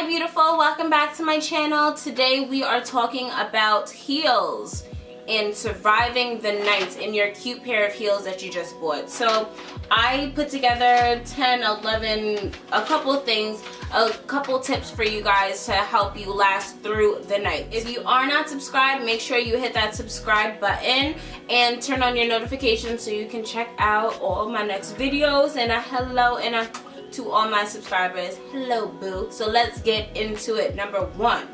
Hi beautiful, welcome back to my channel. Today we are talking about heels and surviving the night in your cute pair of heels that you just bought. So I put together 10, 11, a couple things, a couple tips for you guys to help you last through the night. If you are not subscribed, make sure you hit that subscribe button and turn on your notifications so you can check out all my next videos. And a hello and a to all my subscribers. Hello boo. So let's get into it. Number one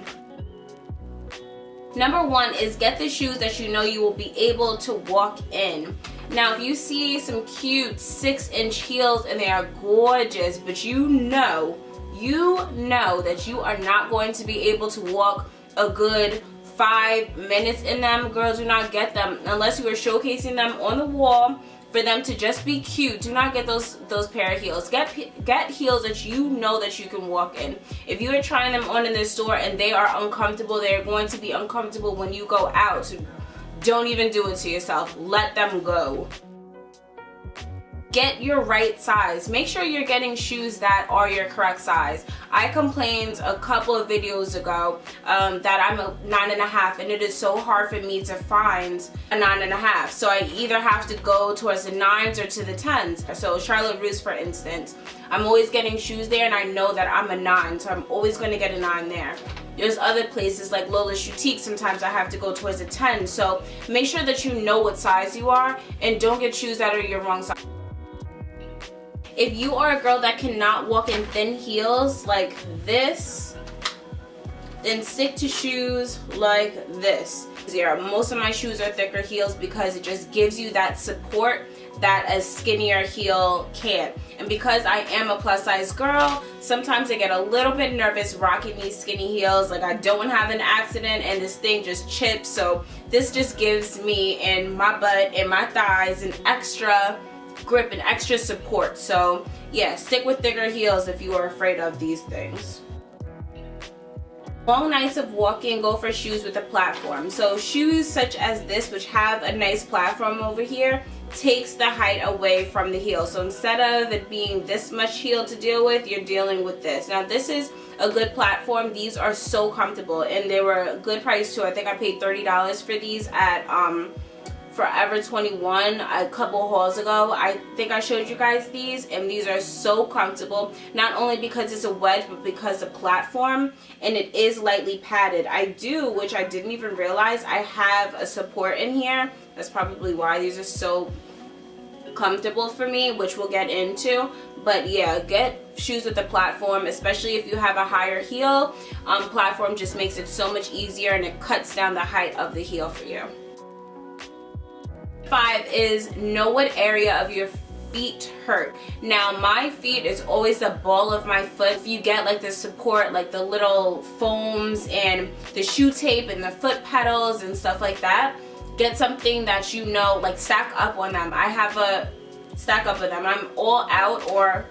is get the shoes that you know you will be able to walk in. Now if you see some cute 6-inch heels and they are gorgeous, but you know that you are not going to be able to walk a good 5 minutes in them, girls, do not get them unless you are showcasing them on the wall for them to just be cute. Do not get those pair of heels. Get heels that you know that you can walk in. If you are trying them on in the store and they are uncomfortable, they're going to be uncomfortable when you go out. So don't even do it to yourself. Let them go. Get your right size. Make sure you're getting shoes that are your correct size. I complained a couple of videos ago that I'm a 9.5 and it is so hard for me to find a 9.5. So I either have to go towards the 9s or to the 10s. So Charlotte Russe, for instance, I'm always getting shoes there and I know that I'm a 9, so I'm always going to get a 9 there. There's other places like Lola's Boutique, sometimes I have to go towards a 10. So make sure that you know what size you are and don't get shoes that are your wrong size. If you are a girl that cannot walk in thin heels like this, then stick to shoes like this. Most of my shoes are thicker heels because it just gives you that support that a skinnier heel can't. And because I am a plus size girl, sometimes I get a little bit nervous rocking these skinny heels. Like I don't want to have an accident and this thing just chips. So this just gives me and my butt and my thighs an extra grip and extra support. So yeah, stick with thicker heels if you are afraid of these things. Long nights of walking, go for shoes with a platform. So shoes such as this, which have a nice platform over here, takes the height away from the heel. So instead of it being this much heel to deal with, you're dealing with this. Now this is a good platform. These are so comfortable and they were a good price too. I think I paid $30 for these at Forever 21 a couple hauls ago. I think I showed you guys these, and these are so comfortable, not only because it's a wedge but because the platform, and it is lightly padded. I do, which I didn't even realize, I have a support in here. That's probably why these are so comfortable for me, which we'll get into. But yeah, get shoes with a platform, especially if you have a higher heel. Platform just makes it so much easier and it cuts down the height of the heel for you. 5 is know what area of your feet hurt. Now my feet is always the ball of my foot. If you get like the support, like the little foams and the shoe tape and the foot pedals and stuff like that, get something that you know, like stack up on them. I have a stack up of them. I'm all out, or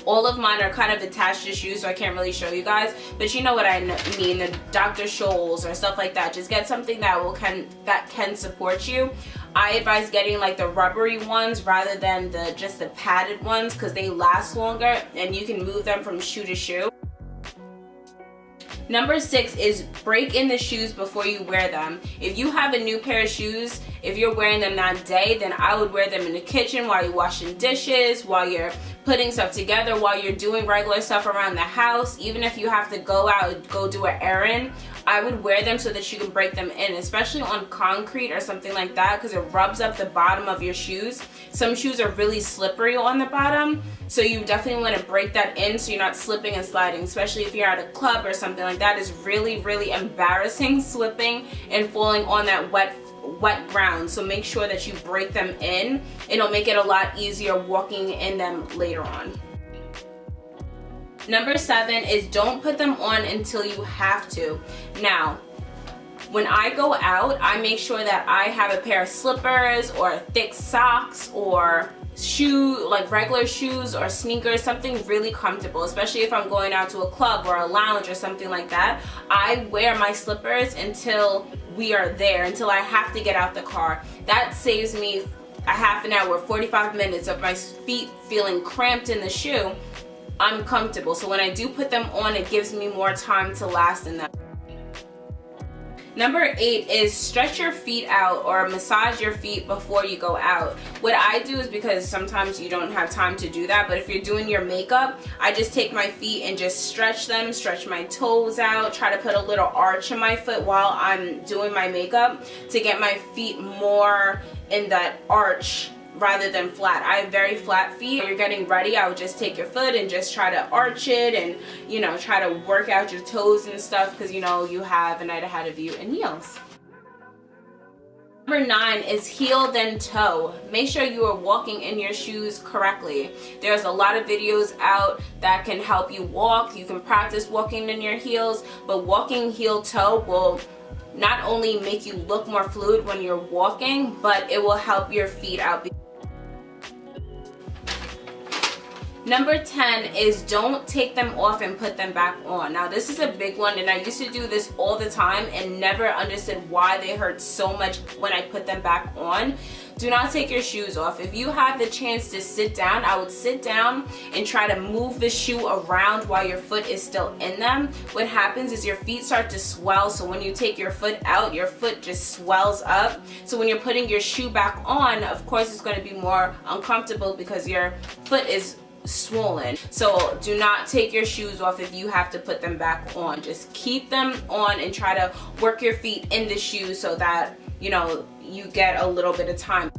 all of mine are kind of attached to shoes, so I can't really show you guys, but you know what I mean, the Dr. Scholl's or stuff like that. Just get something that can support you. I advise getting like the rubbery ones rather than just the padded ones, because they last longer and you can move them from shoe to shoe. Number 6 is break in the shoes before you wear them. If you have a new pair of shoes, if you're wearing them that day, then I would wear them in the kitchen while you're washing dishes, while you're putting stuff together, while you're doing regular stuff around the house. Even if you have to go out and go do an errand, I would wear them so that you can break them in, especially on concrete or something like that, because it rubs up the bottom of your shoes. Some shoes are really slippery on the bottom, so you definitely want to break that in so you're not slipping and sliding, especially if you're at a club or something like that. It's really, really embarrassing slipping and falling on that wet ground. So make sure that you break them in. It'll make it a lot easier walking in them later on. Number 7 is don't put them on until you have to. Now, when I go out, I make sure that I have a pair of slippers or thick socks or like regular shoes or sneakers, something really comfortable, especially if I'm going out to a club or a lounge or something like that. I wear my slippers until we are there, until I have to get out the car. That saves me a half an hour, 45 minutes of my feet feeling cramped in the shoe. uncomfortable. So when I do put them on, it gives me more time to last in them. Number 8 is stretch your feet out or massage your feet before you go out. What I do is, because sometimes you don't have time to do that, but if you're doing your makeup, I just take my feet and just stretch them, stretch my toes out, try to put a little arch in my foot while I'm doing my makeup to get my feet more in that arch rather than flat. I have very flat feet. When you're getting ready, I would just take your foot and just try to arch it and, you know, try to work out your toes and stuff, because you know you have a night ahead of you in heels. Number 9 is heel then toe. Make sure you are walking in your shoes correctly. There's a lot of videos out that can help you walk. You can practice walking in your heels, but walking heel toe will not only make you look more fluid when you're walking, but it will help your feet out. Number 10 is don't take them off and put them back on. Now this is a big one, and I used to do this all the time and never understood why they hurt so much when I put them back on. Do not take your shoes off. If you have the chance to sit down, I would sit down and try to move the shoe around while your foot is still in them. What happens is your feet start to swell, so when you take your foot out, your foot just swells up. So when you're putting your shoe back on, of course it's going to be more uncomfortable because your foot is swollen. So do not take your shoes off if you have to put them back on. Just keep them on and try to work your feet in the shoes so that, you know, you get a little bit of time.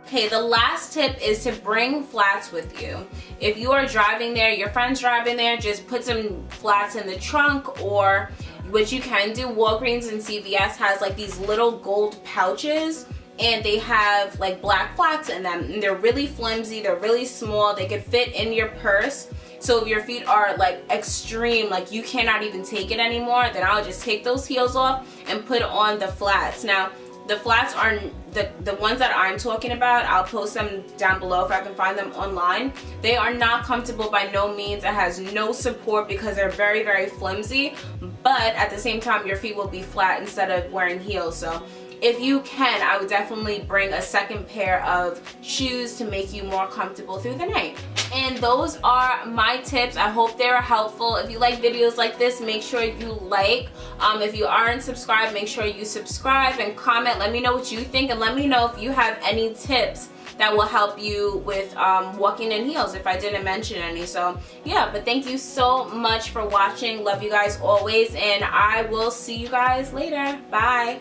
Okay, the last tip is to bring flats with you. If you are driving there, your friend's driving there, just put some flats in the trunk, or what you can do, Walgreens and CVS has like these little gold pouches, and they have like black flats in them, and they're really flimsy, they're really small, they could fit in your purse. So if your feet are like extreme, like you cannot even take it anymore, then I'll just take those heels off and put on the flats. Now the flats are the ones that I'm talking about. I'll post them down below if I can find them online. They are not comfortable by no means. It has no support because they're very, very flimsy, but at the same time your feet will be flat instead of wearing heels. So if you can, I would definitely bring a second pair of shoes to make you more comfortable through the night. And those are my tips. I hope they are helpful. If you like videos like this, make sure you like. If you aren't subscribed, make sure you subscribe and comment. Let me know what you think, and let me know if you have any tips that will help you with walking in heels if I didn't mention any. So yeah, but thank you so much for watching. Love you guys always, and I will see you guys later. Bye.